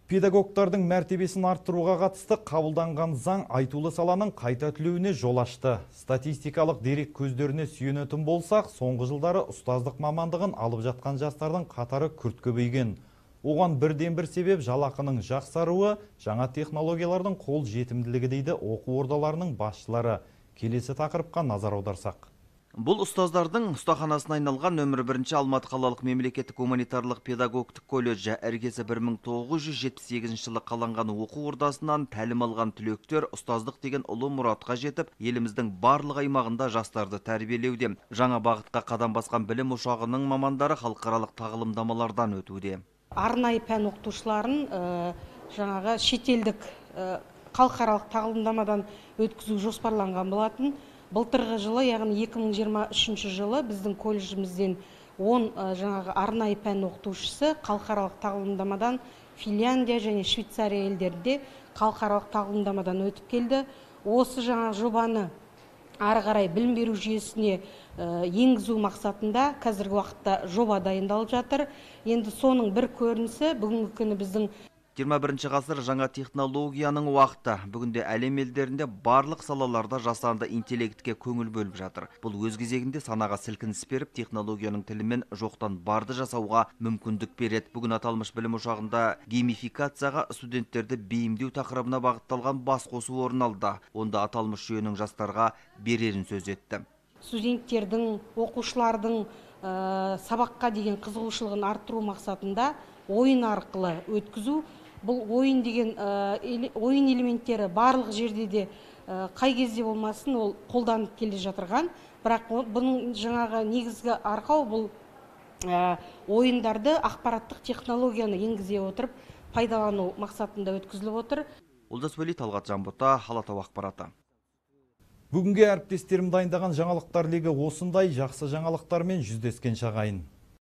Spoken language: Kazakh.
Педагогтардың мәртебесін арттыруға қатысты қабылданған заң айтулы саланың қайта түлеуіне жол ашты. Статистикалық дерек көздеріне сүйенетін болсақ, соңғы жылдары ұстаздық мамандығын алып жатқан жастардың қатары күрт көбейген. Оған бірден бір себеп жалақының жақсаруы, жаңа технологиялардың қол жетімділігі дейді оқу ордаларының басшылары. Келесі тақырыпқа назар аударсақ. Бұл ұстаздардың ұстаханасына айналған нөмір 1 Алматы қалалық мемлекеттік гуманитарлық педагогтық колледжі іргесі 1978 жылы қаланған оқу ордасынан тәлім алған түлектер ұстаздық деген ұлы мұратқа жетіп, еліміздің барлық аймағында жастарды тәрбиелеуде. Жаңа бағытқа қадам басқан білім ошағының мамандары халықаралық тағылымдамалардан өтуде. Арнайы пән оқытушыларын жаңағы шетелдік халықаралық тағылымдамадан өткізу жоспарланған болатын. Былтырғы жылы, яғни 2023 жылы біздің колледжімізден 10 жаңағы арнайы пән оқытушысы халықаралық тағылымдамадан Финляндия және Швейцария елдерінде халықаралық тағылымдамадан өтіп келді. Осы жаңа жобаны ары қарай білім беру жүйесіне енгізу мақсатында қазіргі уақытта жоба дайындалып жатыр. Енді соның бір көрінісі бүгінгі күні біздің 21 ғасыр жаңа технологияның уақыты. Бүгінде әлем елдерінде барлық салаларда жасанды интеллектке көңіл бөліп жатыр. Бұл өз кезегінде санаға сілкініс беріп, технологияның тілімен жоқтан барды жасауға мүмкіндік береді. Бүгін аталмыш білім ошағында геймификацияға студенттерді бейімдеу тақырыбына бағытталған бас қосу орын алды. Онда аталмыш жүйенің жастарға берерін сөз етті. Студенттердің, оқушылардың сабаққа деген қызығушылығын арттыру мақсатында ойын арқылы өткізу. Бұл ойын деген ойын элементтері барлық жерде де қай кезде болмасын ол қолданып келе жатырған. Бірақ бұның жаңағы негізгі арқау бұл ойындарды ақпараттық технологияны енгізе отырып пайдалану мақсатында өткізіліп отыр. Олжас Уәли, Талғат Жанбота, Алатау ақпараты. Бүгінге әріптестерім дайындаған жаңалықтар легі осындай. Жақсы жаңалықтармен жүздескен шағайын.